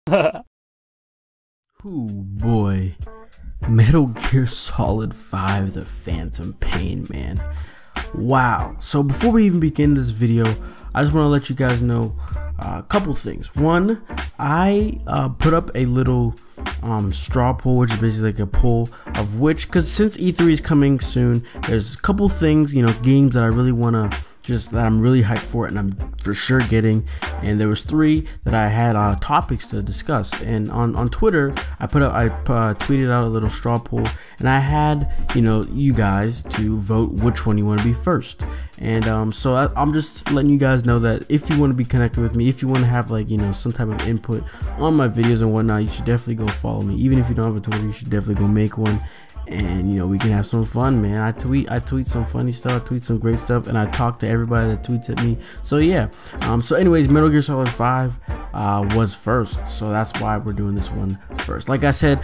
Ooh boy, Metal Gear Solid 5 The Phantom Pain, man. Wow. So before we even begin this video, I just want to let you guys know a couple things. One, I put up a little straw poll, which is basically like a poll of which, because since E3 is coming soon, there's a couple things, games that I really want to that I'm really hyped for, and I'm for sure getting. And there was 3 that I had topics to discuss. And on Twitter, I tweeted out a little straw poll, and I had you guys to vote which one you want to be first. And so I'm just letting you guys know that if you want to be connected with me, if you want to have some type of input on my videos and whatnot, you should definitely go follow me. Even if you don't have a Twitter, you should definitely go make one. And we can have some fun, man. I tweet some funny stuff, I tweet some great stuff, and I talk to everybody that tweets at me. So yeah, so anyways, Metal Gear Solid 5 was first, so that's why we're doing this one first. Like I said,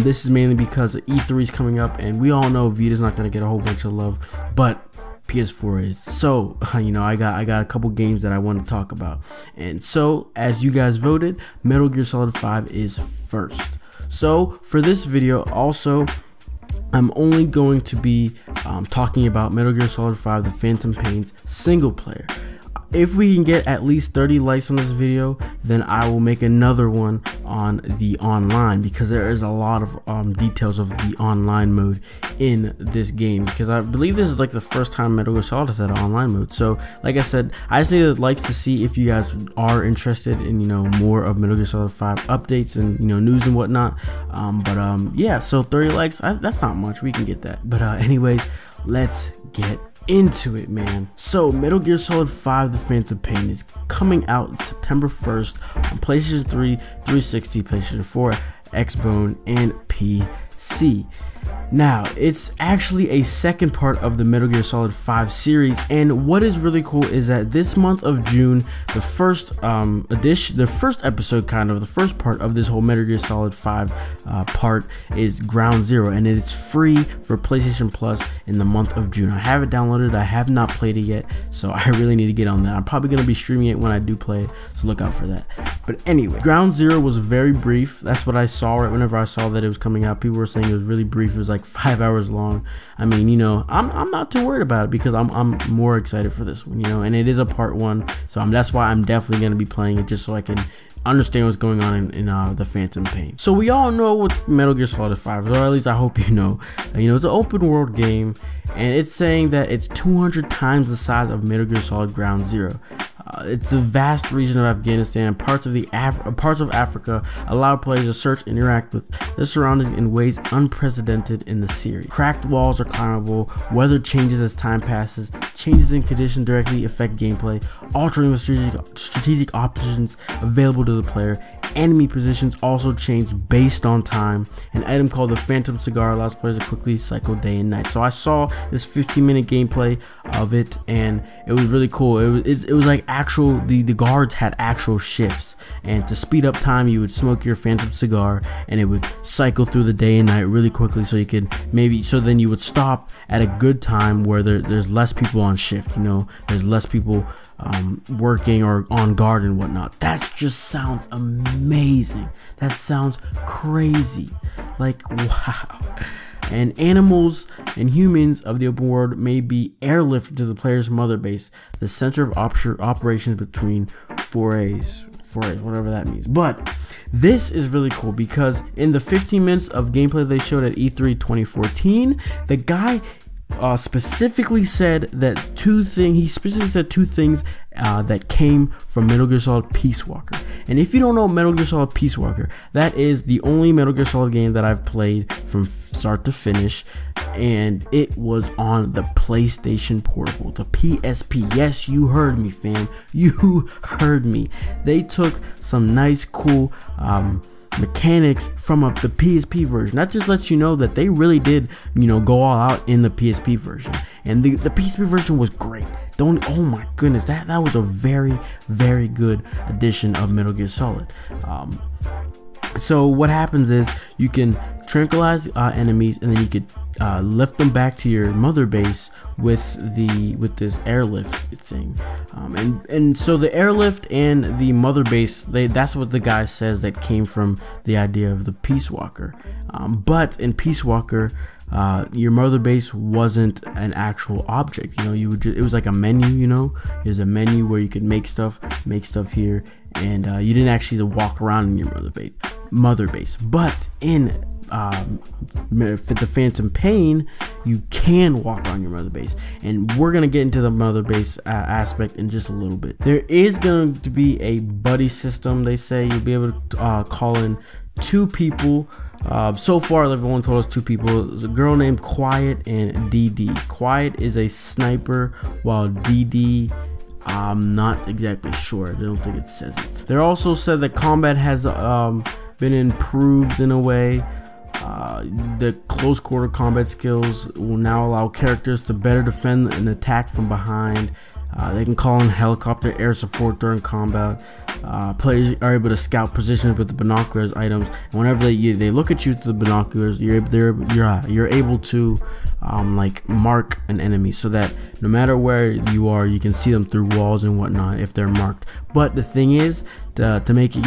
this is mainly because E3 is coming up, and we all know Vita's not gonna get a whole bunch of love, but PS4 is. So I got a couple games that I want to talk about. And so as you guys voted, Metal Gear Solid 5 is first. So for this video also, I'm only going to be talking about Metal Gear Solid 5 The Phantom Pain's single player. If we can get at least 30 likes on this video, then I will make another one on the online, because there is a lot of details of the online mode in this game, because I believe this is like the first time Metal Gear Solid has had an online mode. So like I said, I just need the likes to see if you guys are interested in more of Metal Gear Solid 5 updates and news and whatnot. Yeah, so 30 likes, that's not much, we can get that. But anyways, let's get into it, man. So Metal Gear Solid 5 The Phantom Pain is coming out September 1st on PlayStation 3, 360, PlayStation 4, Xbone, and PC. Now, it's actually a second part of the Metal Gear Solid 5 series, and what is really cool is that this month of June, the first episode, the first part of this whole Metal Gear Solid 5 part is Ground Zero, and it is free for PlayStation Plus in the month of June. I have it downloaded, I have not played it yet, so I really need to get on that. I'm probably going to be streaming it when I do play it, so look out for that. But anyway, Ground Zero was very brief. That's what I saw right whenever I saw that it was coming out. People were saying it was really brief. It was like 5 hours long. I mean, I'm not too worried about it, because I'm more excited for this one, and it is a part 1, so that's why I'm definitely going to be playing it, just so I can understand what's going on in The Phantom Pain. So we all know what Metal Gear Solid 5 is, or at least I hope you know. It's an open world game, and it's saying that it's 200 times the size of Metal Gear Solid Ground Zero. It's a vast region of Afghanistan and parts of Africa allow players to search and interact with their surroundings in ways unprecedented in the series. Cracked walls are climbable, weather changes as time passes, changes in conditions directly affect gameplay, altering the strategic options available to the player. Enemy positions also change based on time. An item called the Phantom Cigar allows players to quickly cycle day and night. So I saw this 15-minute gameplay of it, and it was really cool. It was like the guards had actual shifts, and to speed up time, you would smoke your Phantom Cigar, and it would cycle through the day and night really quickly, so you could then you would stop at a good time where there's less people on shift. There's less people working or on guard and whatnot. That just sounds amazing. That sounds crazy. Like, wow. And animals and humans of the open world may be airlifted to the player's mother base, the center of operations between forays, whatever that means. But this is really cool, because in the 15 minutes of gameplay they showed at E3 2014, the guy specifically said that two things that came from Metal Gear Solid Peace Walker. And if you don't know Metal Gear Solid Peace Walker, that is the only Metal Gear Solid game that I've played from start to finish, and it was on the PlayStation Portable, the PSP. Yes, you heard me, fam. You heard me. They took some nice, cool mechanics from the PSP version. That just lets you know that they really did, go all out in the PSP version. And the PSP version was great. Oh my goodness, that was a very, very good addition of Metal Gear Solid. So what happens is you can tranquilize enemies, and then you could lift them back to your mother base with this airlift thing, and so the airlift and the mother base, that's what the guy says that came from the idea of the Peace Walker. But in Peace Walker, your mother base wasn't an actual object. You would it was like a menu. There's a menu where you could make stuff here, and you didn't actually walk around in your mother base. But in the Phantom Pain, you can walk around your mother base, and we're gonna get into the mother base aspect in just a little bit. There is going to be a buddy system. They say you'll be able to call in 2 people. So far they've only told us 2 people. There's a girl named Quiet and DD. Quiet is a sniper, while DD, I'm not exactly sure. I don't think it says it. They also said that combat has been improved in a way. The close quarter combat skills will now allow characters to better defend and attack from behind. They can call in helicopter air support during combat. Players are able to scout positions with the binoculars items, and whenever they look at you through the binoculars, you're able to like mark an enemy, so that no matter where you are, you can see them through walls and whatnot if they're marked. But the thing is, to make it,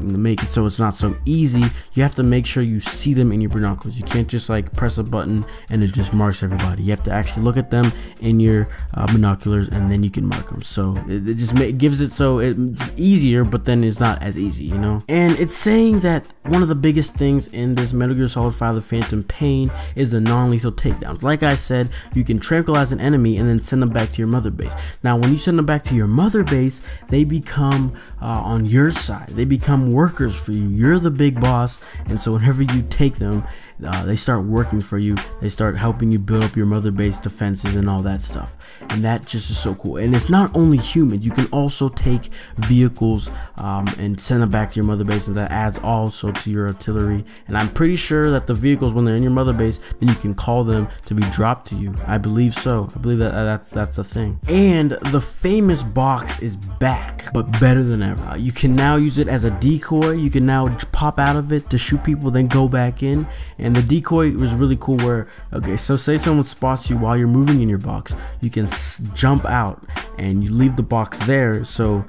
make it so it's not so easy, you have to make sure you see them in your binoculars. You can't just like press a button and it just marks everybody. You have to actually look at them in your binoculars, and then you can mark them. So it just gives it so it's easier, but then it's not as easy, And it's saying that one of the biggest things in this Metal Gear Solid 5: The Phantom Pain is the non-lethal takedowns. Like I said, you can tranquilize an enemy and then send them back to your mother base. Now, when you send them back to your mother base, they become on your side. They become workers for you. You're the big boss, and so whenever you take them, they start working for you. They start helping you build up your mother base defenses and all that stuff, and that just is so cool. And it's not only humans, you can also take vehicles and send them back to your mother base, and that adds also to your artillery. And I'm pretty sure that the vehicles, when they're in your mother base, then you can call them to be dropped to you. I believe so. I believe that's a thing. And the famous box is back, but better than ever. You can now use it as a decoy. You can now pop out of it to shoot people, then go back in. And the decoy was really cool where, okay, so say someone spots you while you're moving in your box, you can jump out and you leave the box there, so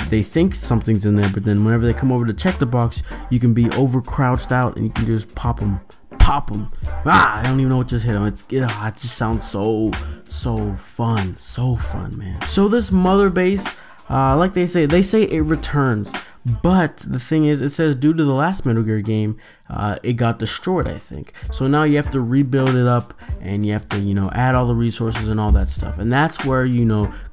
they think something's in there, but then whenever they come over to check the box, you can be over crouched out and you can just pop them. I don't even know what just hit him. It just sounds so fun, man. So this mother base, like they say it returns, but the thing is, it says due to the last Metal Gear game, it got destroyed, I think. So now you have to rebuild it up, and you have to, add all the resources and all that stuff. And that's where,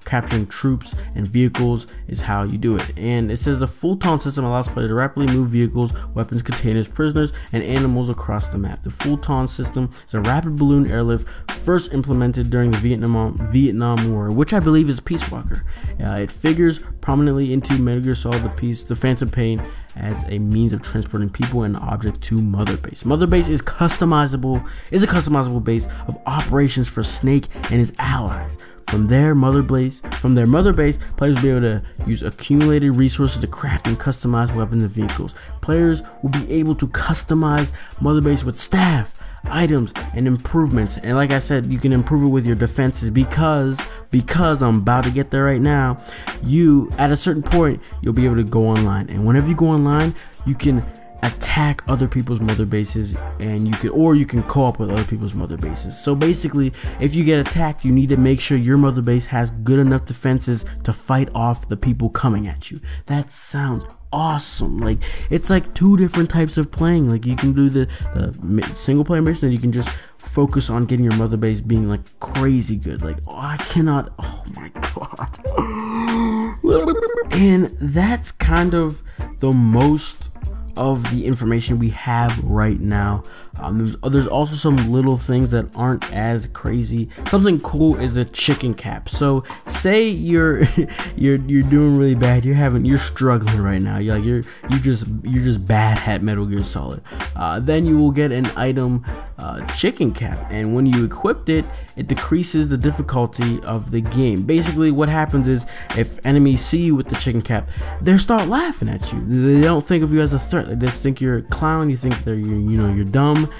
capturing troops and vehicles is how you do it. And it says the Fulton system allows players to rapidly move vehicles, weapons, containers, prisoners, and animals across the map. The Fulton system is a rapid balloon airlift first implemented during the Vietnam War, which I believe is Peace Walker. It figures prominently into Metal Gear Solid The Phantom Pain as a means of transporting people and objects to Mother Base. Mother Base is a customizable base of operations for Snake and his allies. From their mother base, players will be able to use accumulated resources to craft and customize weapons and vehicles. Players will be able to customize Mother Base with staff, items, and improvements. And like I said, you can improve it with your defenses because I'm about to get there right now. At a certain point, you'll be able to go online, and whenever you go online, you can attack other people's mother bases, and you can co-op with other people's mother bases. So basically, if you get attacked, you need to make sure your mother base has good enough defenses to fight off the people coming at you. That sounds awesome. Like, it's like 2 different types of playing. Like, you can do the single player mission, and you can just focus on getting your mother base being like crazy good. Like, oh my god. And that's kind of the most of the information we have right now. There's also some little things that aren't as crazy. Something cool is a chicken cap. So say you're doing really bad, you're struggling right now, you're just bad at Metal Gear Solid, then you will get an item, chicken cap, and when you equipped it, it decreases the difficulty of the game. Basically what happens is, if enemies see you with the chicken cap, they start laughing at you. They don't think of you as a threat. They just think you're a clown. You think you're dumb,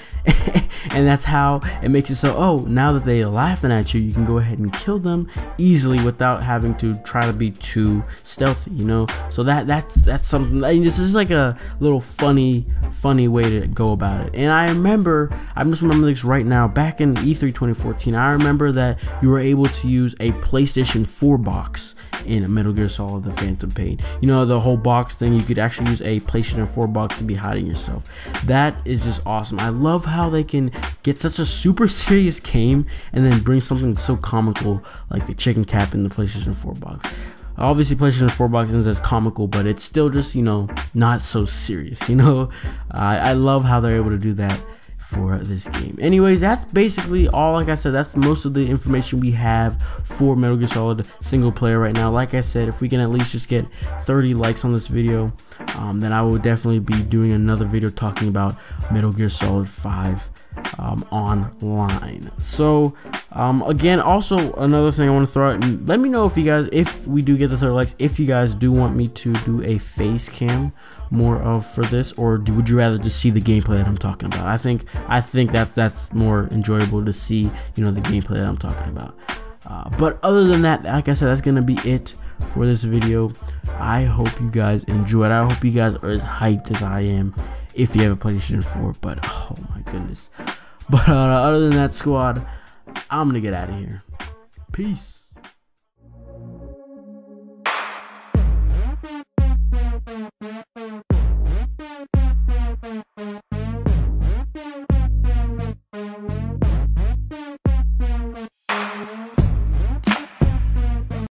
And that's how it makes it so, oh, now that they're laughing at you, you can go ahead and kill them easily without having to try to be too stealthy, you know. So that's something. I mean, this is like a little funny way to go about it. And I'm just remembering this right now. Back in E3 2014, I remember that you were able to use a PlayStation 4 box in Metal Gear Solid: The Phantom Pain. You know, the whole box thing, you could actually use a PlayStation 4 box to be hiding yourself. That is just awesome. I love how they can get such a super serious game and then bring something so comical like the chicken cap in the PlayStation 4 box. Obviously, PlayStation 4 box isn't as comical, but it's still just, you know, not so serious, you know. I love how they're able to do that for this game. Anyways, that's basically all. Like I said, that's most of the information we have for Metal Gear Solid single player right now. Like I said, if we can at least just get 30 likes on this video, then I will definitely be doing another video talking about Metal Gear Solid 5 online. So again, also another thing I want to throw out, and let me know if you guys, if we do get the 30 likes, if you guys do want me to do a face cam more of for this, or would you rather just see the gameplay that I'm talking about? I think that's more enjoyable to see, you know, the gameplay that I'm talking about. But other than that, like I said, that's gonna be it for this video. I hope you guys enjoyed. I hope you guys are as hyped as I am if you have a PlayStation 4. But oh my goodness. But other than that, squad, I'm gonna get out of here. Peace.